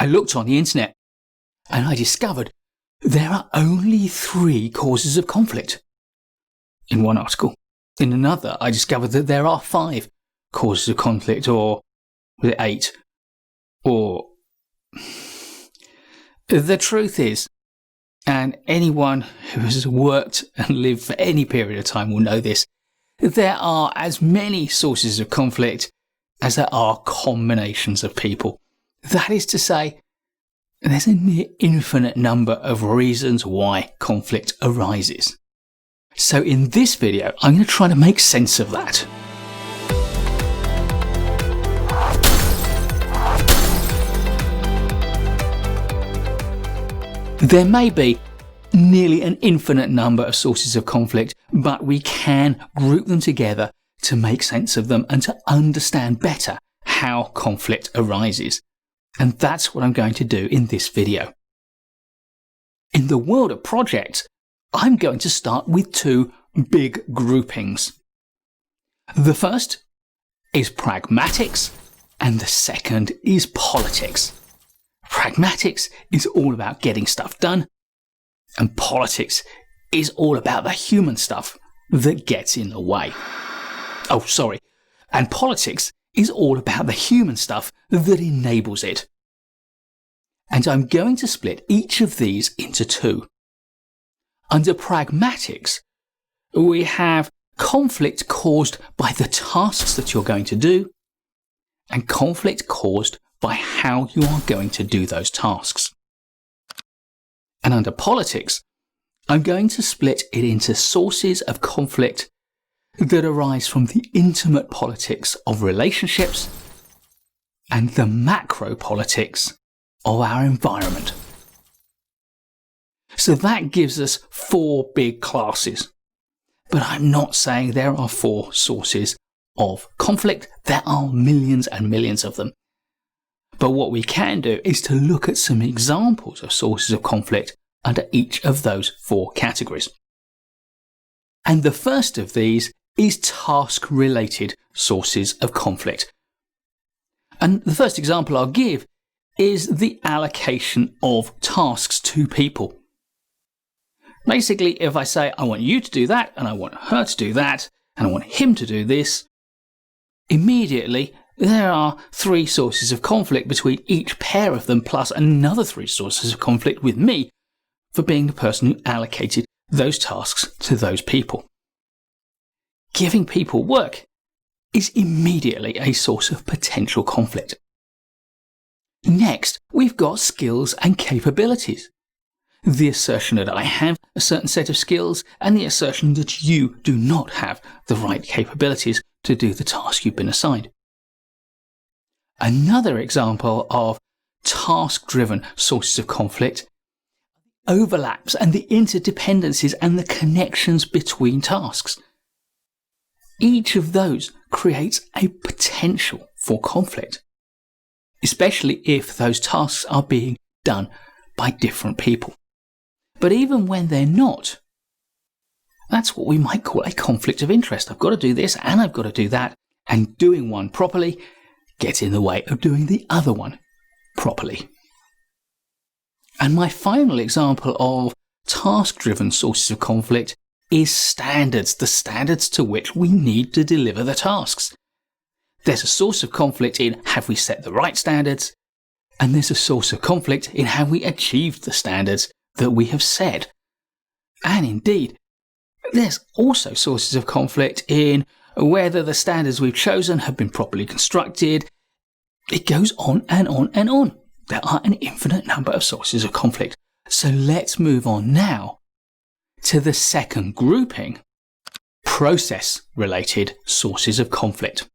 I looked on the internet and I discovered there are only 3 causes of conflict in one article. In another, I discovered that there are 5 causes of conflict, or was it 8? Or the truth is, and anyone who has worked and lived for any period of time will know this, there are as many sources of conflict as there are combinations of people. That is to say, there's a near infinite number of reasons why conflict arises. So in this video, I'm going to try to make sense of that. There may be nearly an infinite number of sources of conflict, but we can group them together to make sense of them and to understand better how conflict arises. And that's what I'm going to do in this video. In the world of projects, I'm going to start with 2 big groupings. The first is pragmatics, and the second is politics. Pragmatics is all about getting stuff done, and politics is all about the human stuff that gets in the way. And politics is all about the human stuff that enables it. And I'm going to split each of these into 2. Under pragmatics, we have conflict caused by the tasks that you're going to do, and conflict caused by how you are going to do those tasks. And under politics, I'm going to split it into sources of conflict that arise from the intimate politics of relationships and the macro politics of our environment. So that gives us 4 big classes. But I'm not saying there are 4 sources of conflict. There are millions and millions of them. But what we can do is to look at some examples of sources of conflict under each of those 4 categories. And the first of these is task-related sources of conflict. And the first example I'll give is the allocation of tasks to people. Basically, if I say, I want you to do that, and I want her to do that, and I want him to do this, immediately there are 3 sources of conflict between each pair of them, plus another 3 sources of conflict with me for being the person who allocated those tasks to those people. Giving people work is immediately a source of potential conflict. Next, we've got skills and capabilities. The assertion that I have a certain set of skills and the assertion that you do not have the right capabilities to do the task you've been assigned. Another example of task-driven sources of conflict, overlaps and the interdependencies and the connections between tasks. Each of those creates a potential for conflict, especially if those tasks are being done by different people. But even when they're not, that's what we might call a conflict of interest. I've got to do this and I've got to do that, and doing one properly gets in the way of doing the other one properly. And my final example of task-driven sources of conflict is standards, the standards to which we need to deliver the tasks. There's a source of conflict in have we set the right standards, and there's a source of conflict in have we achieved the standards that we have set. And indeed, there's also sources of conflict in whether the standards we've chosen have been properly constructed. It goes on and on and on. There are an infinite number of sources of conflict. So let's move on now to the second grouping, process-related sources of conflict.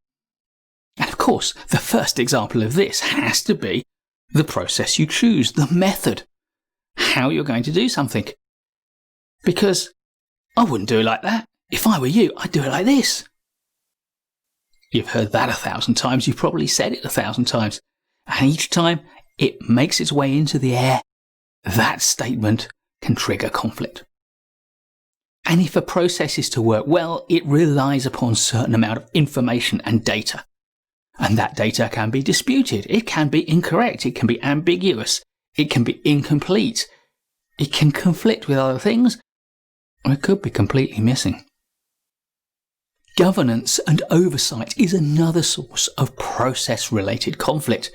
And of course, the first example of this has to be the process you choose, the method, how you're going to do something. Because I wouldn't do it like that. If I were you, I'd do it like this. You've heard that 1,000 times. You've probably said it 1,000 times. And each time it makes its way into the air, that statement can trigger conflict. And if a process is to work well, it relies upon a certain amount of information and data. And that data can be disputed. It can be incorrect. It can be ambiguous. It can be incomplete. It can conflict with other things, or it could be completely missing. Governance and oversight is another source of process-related conflict.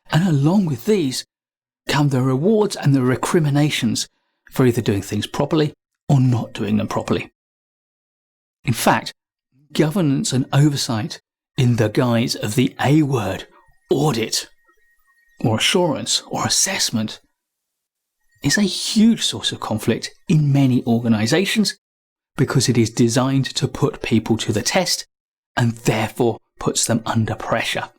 And along with these come the rewards and the recriminations for either doing things properly or not doing them properly. In fact, governance and oversight in the guise of the A word, audit, or assurance, or assessment, is a huge source of conflict in many organisations because it is designed to put people to the test and therefore puts them under pressure.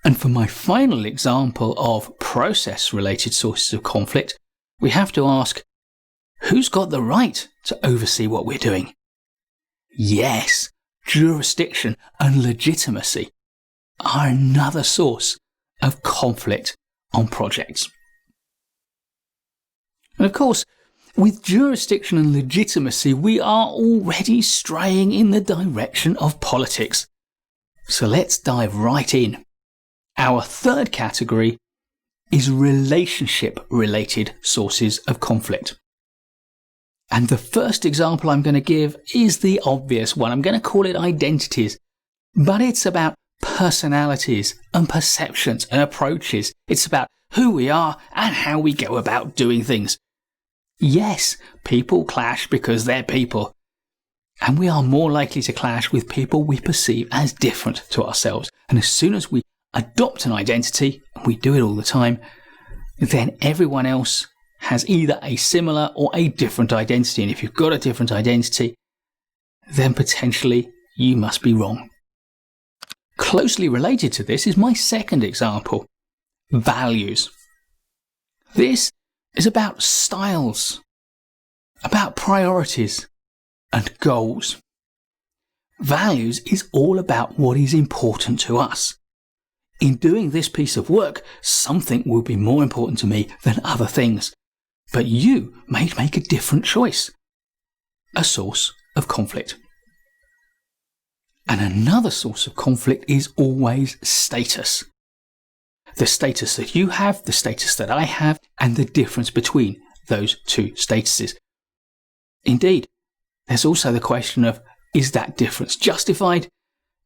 And for my final example of process-related sources of conflict, we have to ask, who's got the right to oversee what we're doing? Yes, jurisdiction and legitimacy are another source of conflict on projects. And of course, with jurisdiction and legitimacy, we are already straying in the direction of politics. So let's dive right in. Our third category is relationship-related sources of conflict. And the first example I'm going to give is the obvious one. I'm going to call it identities, but it's about personalities and perceptions and approaches. It's about who we are and how we go about doing things. Yes, people clash because they're people, and we are more likely to clash with people we perceive as different to ourselves. And as soon as we adopt an identity, and we do it all the time, then everyone else has either a similar or a different identity. And if you've got a different identity, then potentially you must be wrong. Closely related to this is my second example, values. This is about styles, about priorities and goals. Values is all about what is important to us. In doing this piece of work, something will be more important to me than other things. But you may make a different choice. A source of conflict. And another source of conflict is always status. The status that you have, the status that I have, and the difference between those two statuses. Indeed, there's also the question of, is that difference justified?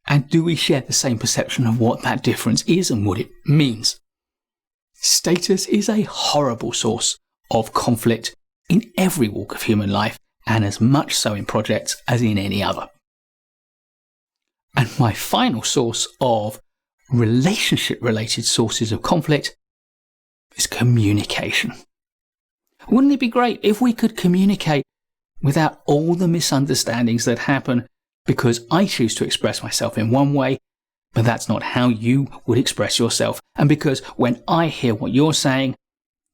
And do we share the same perception of what that difference is and what it means? Status is a horrible source of conflict in every walk of human life, and as much so in projects as in any other. And my final source of relationship-related sources of conflict is communication. Wouldn't it be great if we could communicate without all the misunderstandings that happen because I choose to express myself in one way, but that's not how you would express yourself, and because when I hear what you're saying,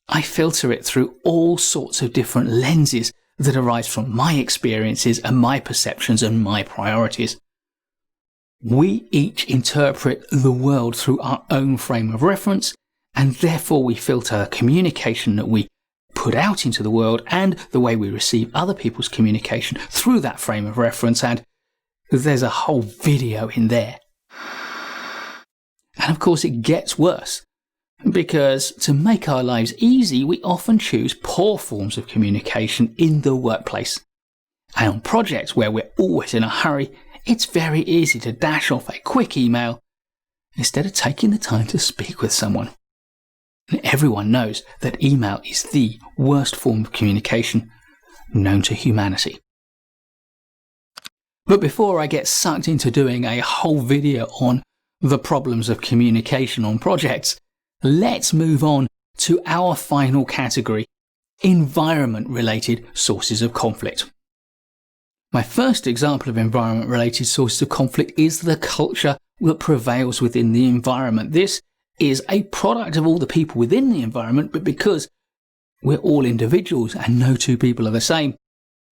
I filter it through all sorts of different lenses that arise from my experiences and my perceptions and my priorities. We each interpret the world through our own frame of reference, and therefore we filter the communication that we put out into the world and the way we receive other people's communication through that frame of reference, and there's a whole video in there. And of course it gets worse, because to make our lives easy, we often choose poor forms of communication in the workplace. And on projects where we're always in a hurry, it's very easy to dash off a quick email instead of taking the time to speak with someone. And everyone knows that email is the worst form of communication known to humanity. But before I get sucked into doing a whole video on the problems of communication on projects, let's move on to our final category, environment-related sources of conflict. My first example of environment-related sources of conflict is the culture that prevails within the environment. This is a product of all the people within the environment, but because we're all individuals and no two people are the same,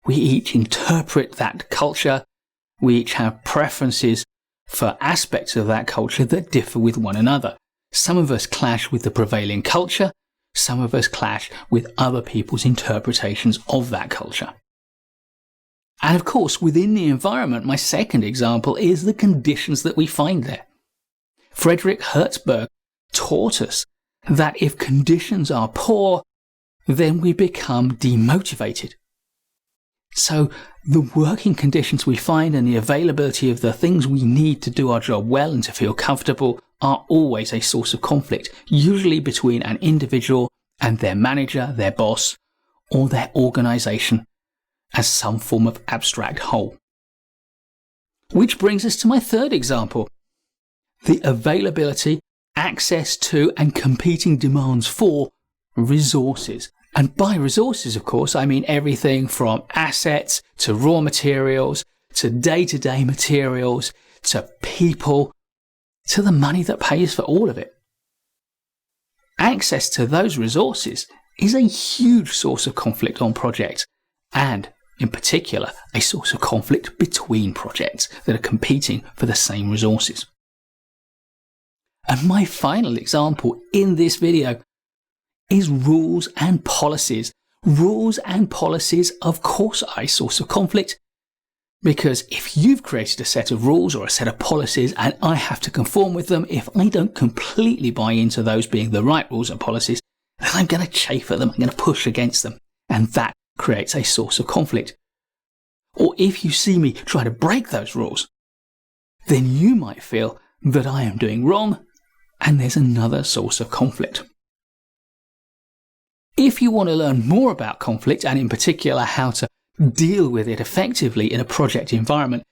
we each interpret that culture. We each have preferences for aspects of that culture that differ with one another. Some of us clash with the prevailing culture. Some of us clash with other people's interpretations of that culture. And of course, within the environment, my second example is the conditions that we find there. Frederick Hertzberg taught us that if conditions are poor, then we become demotivated. So the working conditions we find and the availability of the things we need to do our job well and to feel comfortable are always a source of conflict, usually between an individual and their manager, their boss, or their organization as some form of abstract whole. Which brings us to my third example. The availability, access to, and competing demands for resources. And by resources, of course, I mean everything from assets to raw materials, to day-to-day materials, to people, to the money that pays for all of it. Access to those resources is a huge source of conflict on projects, and in particular, a source of conflict between projects that are competing for the same resources. And my final example in this video is rules and policies. Rules and policies, of course, are a source of conflict, because if you've created a set of rules or a set of policies and I have to conform with them, if I don't completely buy into those being the right rules and policies, then I'm going to chafe at them, I'm going to push against them, and that creates a source of conflict. Or if you see me try to break those rules, then you might feel that I am doing wrong, and there's another source of conflict. If you want to learn more about conflict, and in particular how to deal with it effectively in a project environment,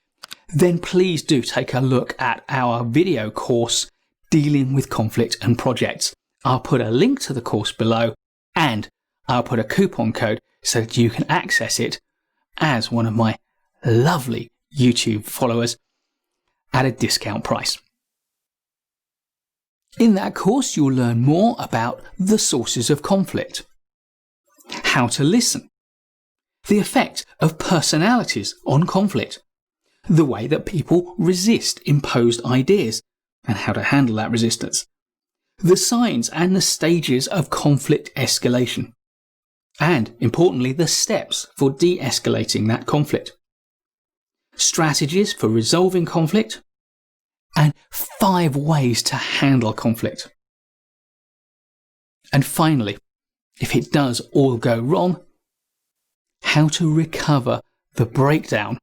then please do take a look at our video course, Dealing with Conflict and Projects. I'll put a link to the course below, and I'll put a coupon code so that you can access it as one of my lovely YouTube followers at a discount price. In that course, you'll learn more about the sources of conflict, how to listen, the effect of personalities on conflict, the way that people resist imposed ideas and how to handle that resistance, the signs and the stages of conflict escalation, and importantly, the steps for de-escalating that conflict, strategies for resolving conflict, and 5 ways to handle conflict. And finally, if it does all go wrong, how to recover the breakdown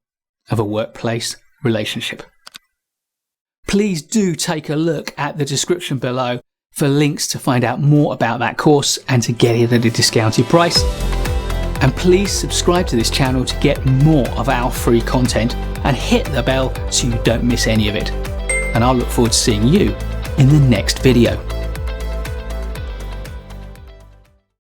of a workplace relationship. Please do take a look at the description below for links to find out more about that course and to get it at a discounted price. And please subscribe to this channel to get more of our free content and hit the bell so you don't miss any of it. And I'll look forward to seeing you in the next video.